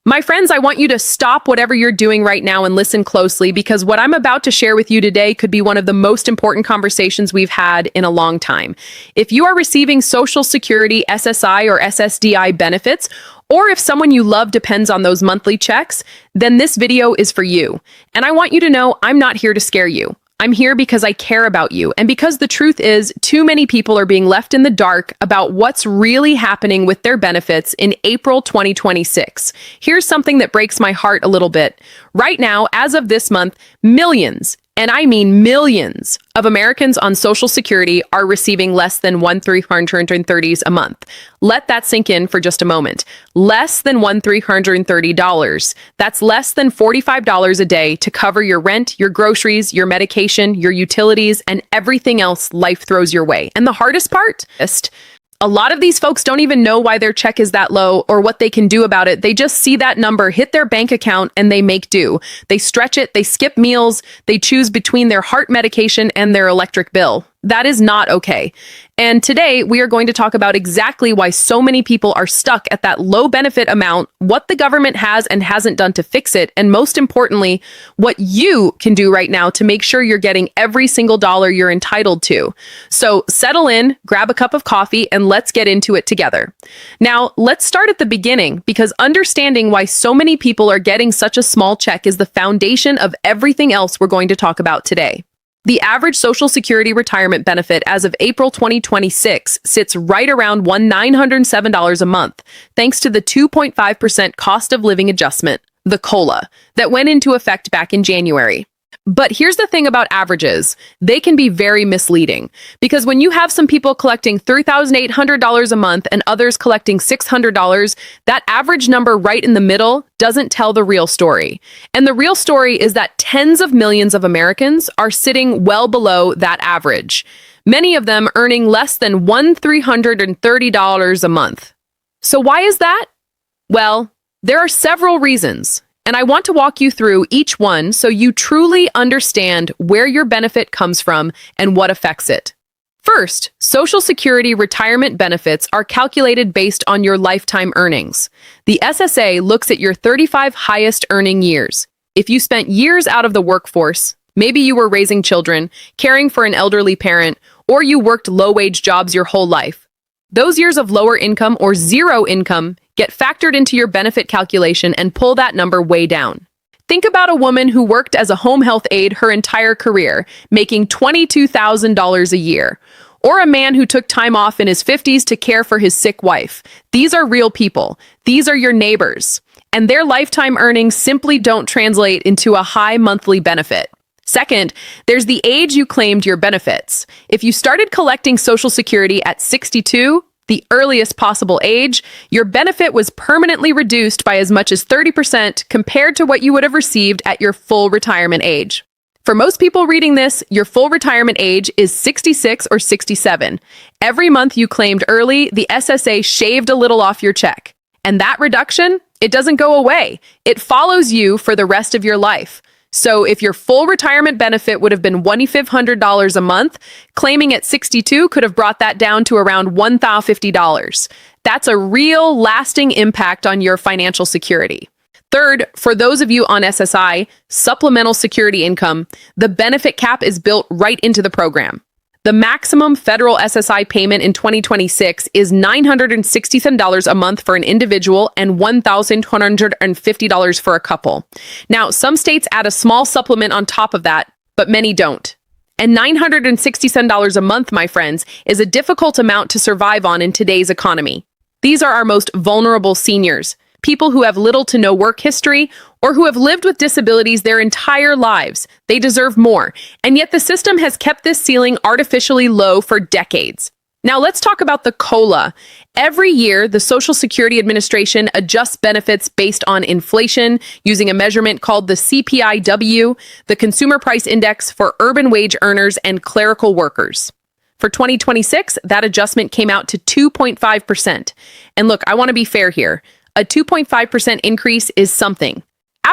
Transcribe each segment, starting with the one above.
My friends, I want you to stop whatever you're doing right now and listen closely because what I'm about to share with you today could be one of the most important conversations we've had in a long time. If you are receiving Social Security, SSI, or SSDI benefits, or if someone you love depends on those monthly checks, then this video is for you. And I want you to know I'm not here to scare you. I'm here because I care about you, and because the truth is, too many people are being left in the dark about what's really happening with their benefits in April 2026. Here's something that breaks my heart a little bit. Right now, as of this month, millions, and I mean millions, of Americans on Social Security are receiving less than $1,330 a month. Let that sink in for just a moment. Less than $1,330. That's less than $45 a day to cover your rent, your groceries, your medication, your utilities, and everything else life throws your way. And the hardest part? A lot of these folks don't even know why their check is that low or what they can do about it. They just see that number hit their bank account and they make do. They stretch it, they skip meals, they choose between their heart medication and their electric bill. That is not okay. And today we are going to talk about exactly why so many people are stuck at that low benefit amount, what the government has and hasn't done to fix it, and most importantly, what you can do right now to make sure you're getting every single dollar you're entitled to. So settle in, grab a cup of coffee, and let's get into it together. Now, let's start at the beginning, because understanding why so many people are getting such a small check is the foundation of everything else we're going to talk about today. The average Social Security retirement benefit as of April 2026 sits right around $1,907 a month, thanks to the 2.5% cost of living adjustment, the COLA, that went into effect back in January. But here's the thing about averages. They can be very misleading, because when you have some people collecting $3,800 a month and others collecting $600, that average number right in the middle doesn't tell the real story. And the real story is that tens of millions of Americans are sitting well below that average, many of them earning less than $1,330 a month. So why is that? Well, there are several reasons. And I want to walk you through each one so you truly understand where your benefit comes from and what affects it. First, Social Security retirement benefits are calculated based on your lifetime earnings. The SSA looks at your 35 highest earning years. If you spent years out of the workforce, maybe you were raising children, caring for an elderly parent, or you worked low-wage jobs your whole life, those years of lower income or zero income get factored into your benefit calculation and pull that number way down. Think about a woman who worked as a home health aide her entire career, making $22,000 a year, or a man who took time off in his 50s to care for his sick wife. These are real people. These are your neighbors, and their lifetime earnings simply don't translate into a high monthly benefit. Second, there's the age you claimed your benefits. If you started collecting Social Security at 62, the earliest possible age, your benefit was permanently reduced by as much as 30% compared to what you would have received at your full retirement age. For most people reading this, your full retirement age is 66 or 67. Every month you claimed early, the SSA shaved a little off your check. And that reduction, it doesn't go away. It follows you for the rest of your life. So if your full retirement benefit would have been $2,500 a month, claiming at 62 could have brought that down to around $1,050. That's a real lasting impact on your financial security. Third, for those of you on SSI, Supplemental Security Income, the benefit cap is built right into the program. The maximum federal SSI payment in 2026 is $967 a month for an individual and $1,250 for a couple. Now, some states add a small supplement on top of that, but many don't. And $967 a month, my friends, is a difficult amount to survive on in today's economy. These are our most vulnerable seniors, people who have little to no work history or who have lived with disabilities their entire lives. They deserve more, and yet the system has kept this ceiling artificially low for decades. Now let's talk about the COLA. Every year, the Social Security Administration adjusts benefits based on inflation using a measurement called the CPIW, the Consumer Price Index for urban wage earners and clerical workers. For 2026, that adjustment came out to 2.5%. And look, I want to be fair here. A 2.5% increase is something.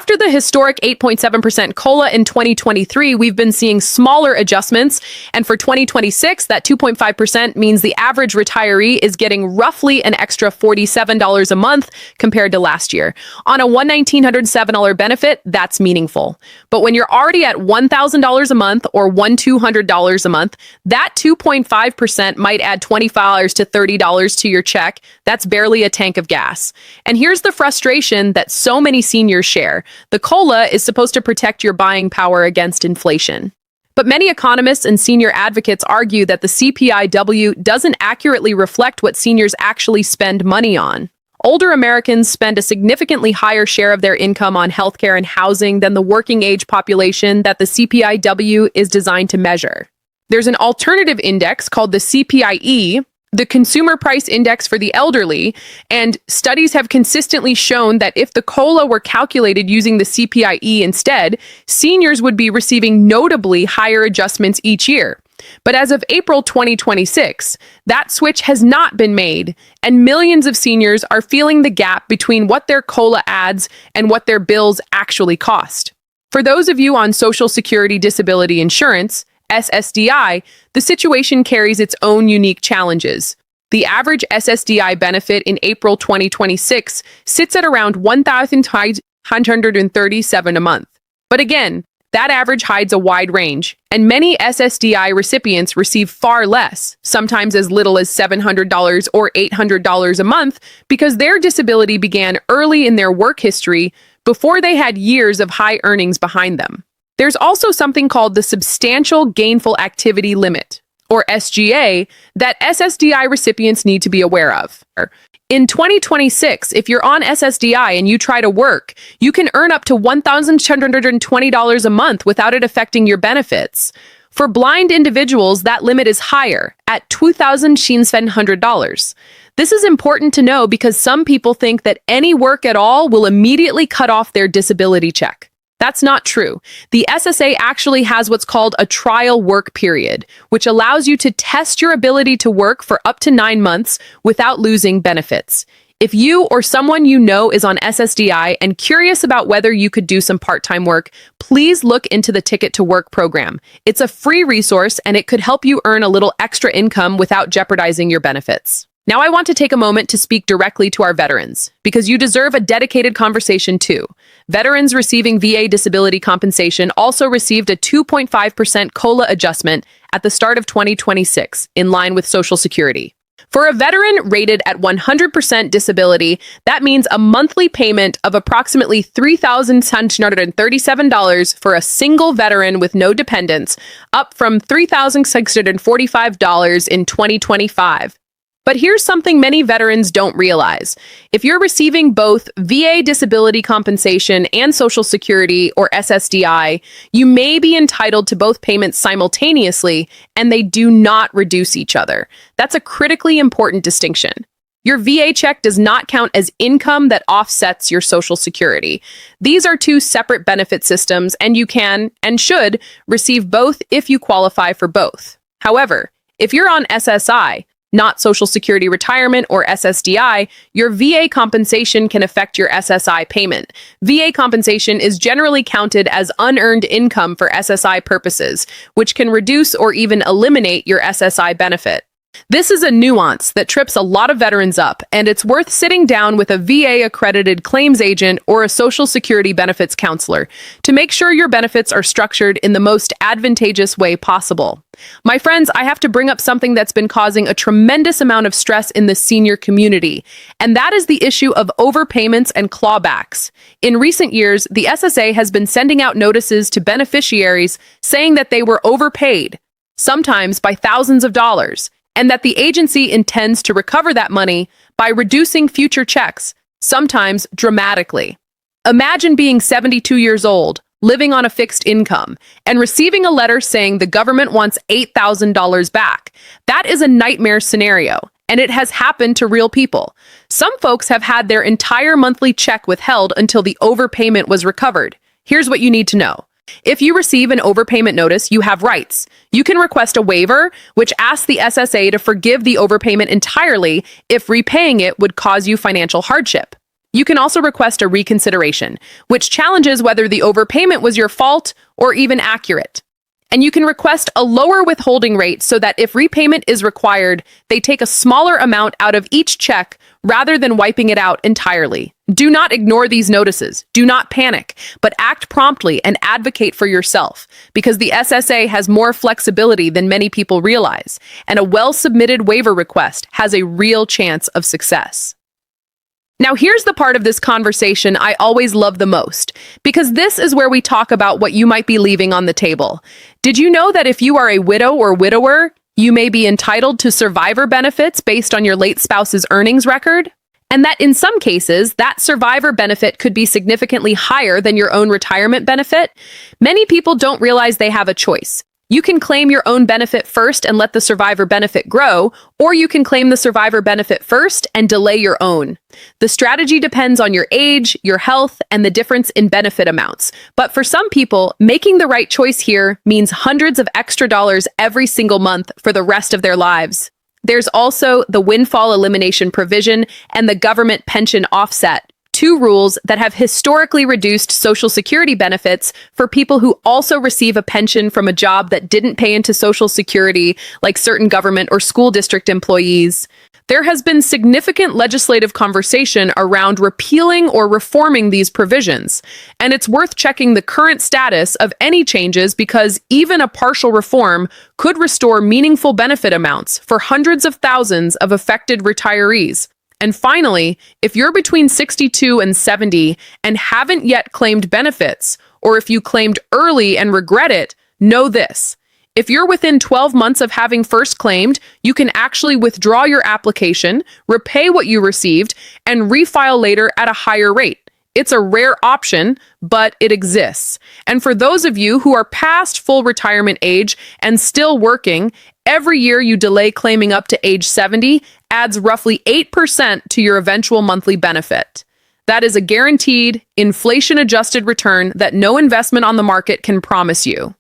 After the historic 8.7% COLA in 2023, we've been seeing smaller adjustments. And for 2026, that 2.5% means the average retiree is getting roughly an extra $47 a month compared to last year. On a $1,907 benefit, that's meaningful. But when you're already at $1,000 a month or $1,200 a month, that 2.5% might add $25 to $30 to your check. That's barely a tank of gas. And here's the frustration that so many seniors share. The COLA is supposed to protect your buying power against inflation. But many economists and senior advocates argue that the CPIW doesn't accurately reflect what seniors actually spend money on. Older Americans spend a significantly higher share of their income on healthcare and housing than the working age population that the CPIW is designed to measure. There's an alternative index called the CPIE, the Consumer Price Index for the elderly, and studies have consistently shown that if the COLA were calculated using the CPIE instead, seniors would be receiving notably higher adjustments each year. But as of April 2026, that switch has not been made, and millions of seniors are feeling the gap between what their COLA adds and what their bills actually cost. For those of you on Social Security Disability Insurance, SSDI, the situation carries its own unique challenges. The average SSDI benefit in April 2026 sits at around $1,137 a month. But again, that average hides a wide range, and many SSDI recipients receive far less, sometimes as little as $700 or $800 a month, because their disability began early in their work history before they had years of high earnings behind them. There's also something called the Substantial Gainful Activity Limit, or SGA, that SSDI recipients need to be aware of. In 2026, if you're on SSDI and you try to work, you can earn up to $1,220 a month without it affecting your benefits. For blind individuals, that limit is higher, at $2,700. This is important to know because some people think that any work at all will immediately cut off their disability check. That's not true. The SSA actually has what's called a trial work period, which allows you to test your ability to work for up to 9 months without losing benefits. If you or someone you know is on SSDI and curious about whether you could do some part-time work, please look into the Ticket to Work program. It's a free resource and it could help you earn a little extra income without jeopardizing your benefits. Now I want to take a moment to speak directly to our veterans, because you deserve a dedicated conversation too. Veterans receiving VA disability compensation also received a 2.5% COLA adjustment at the start of 2026, in line with Social Security. For a veteran rated at 100% disability, that means a monthly payment of approximately $3,637 for a single veteran with no dependents, up from $3,645 in 2025. But here's something many veterans don't realize. If you're receiving both VA disability compensation and Social Security, or SSDI, you may be entitled to both payments simultaneously, and they do not reduce each other. That's a critically important distinction. Your VA check does not count as income that offsets your Social Security. These are two separate benefit systems, and you can, and should, receive both if you qualify for both. However, if you're on SSI, not Social Security Retirement or SSDI, your VA compensation can affect your SSI payment. VA compensation is generally counted as unearned income for SSI purposes, which can reduce or even eliminate your SSI benefit. This is a nuance that trips a lot of veterans up, and it's worth sitting down with a VA-accredited claims agent or a Social Security benefits counselor to make sure your benefits are structured in the most advantageous way possible. My friends, I have to bring up something that's been causing a tremendous amount of stress in the senior community, and that is the issue of overpayments and clawbacks. In recent years, the SSA has been sending out notices to beneficiaries saying that they were overpaid, sometimes by thousands of dollars, and that the agency intends to recover that money by reducing future checks, sometimes dramatically. Imagine being 72 years old, living on a fixed income, and receiving a letter saying the government wants $8,000 back. That is a nightmare scenario, and it has happened to real people. Some folks have had their entire monthly check withheld until the overpayment was recovered. Here's what you need to know. If you receive an overpayment notice, you have rights. You can request a waiver, which asks the SSA to forgive the overpayment entirely if repaying it would cause you financial hardship. You can also request a reconsideration, which challenges whether the overpayment was your fault or even accurate. And you can request a lower withholding rate so that if repayment is required, they take a smaller amount out of each check rather than wiping it out entirely. Do not ignore these notices. Do not panic, but act promptly and advocate for yourself, because the SSA has more flexibility than many people realize, and a well-submitted waiver request has a real chance of success. Now, here's the part of this conversation I always love the most, because this is where we talk about what you might be leaving on the table. Did you know that if you are a widow or widower, you may be entitled to survivor benefits based on your late spouse's earnings record? And that in some cases, that survivor benefit could be significantly higher than your own retirement benefit? Many people don't realize they have a choice. You can claim your own benefit first and let the survivor benefit grow, or you can claim the survivor benefit first and delay your own. The strategy depends on your age, your health, and the difference in benefit amounts. But for some people, making the right choice here means hundreds of extra dollars every single month for the rest of their lives. There's also the windfall elimination provision and the government pension offset. Two rules that have historically reduced Social Security benefits for people who also receive a pension from a job that didn't pay into Social Security, like certain government or school district employees. There has been significant legislative conversation around repealing or reforming these provisions, and it's worth checking the current status of any changes because even a partial reform could restore meaningful benefit amounts for hundreds of thousands of affected retirees. And finally, if you're between 62 and 70 and haven't yet claimed benefits, or if you claimed early and regret it, know this. If you're within 12 months of having first claimed, you can actually withdraw your application, repay what you received, and refile later at a higher rate. It's a rare option, but it exists. And for those of you who are past full retirement age and still working, every year you delay claiming up to age 70 adds roughly 8% to your eventual monthly benefit. That is a guaranteed, inflation-adjusted return that no investment on the market can promise you.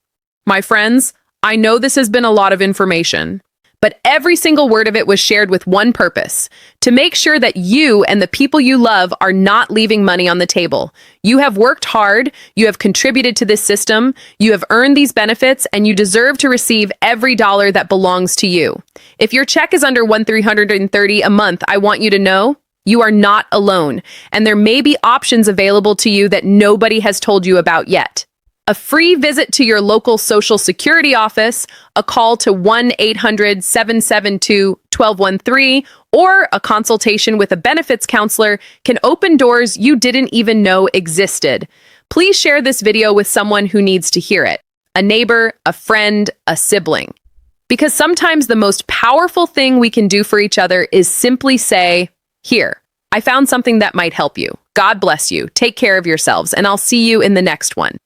My friends, I know this has been a lot of information, but every single word of it was shared with one purpose: to make sure that you and the people you love are not leaving money on the table. You have worked hard, you have contributed to this system, you have earned these benefits, and you deserve to receive every dollar that belongs to you. If your check is under $1,330 a month, I want you to know you are not alone, and there may be options available to you that nobody has told you about yet. A free visit to your local Social Security office, a call to 1-800-772-1213, or a consultation with a benefits counselor can open doors you didn't even know existed. Please share this video with someone who needs to hear it: a neighbor, a friend, a sibling. Because sometimes the most powerful thing we can do for each other is simply say, "Here, I found something that might help you." God bless you. Take care of yourselves, and I'll see you in the next one.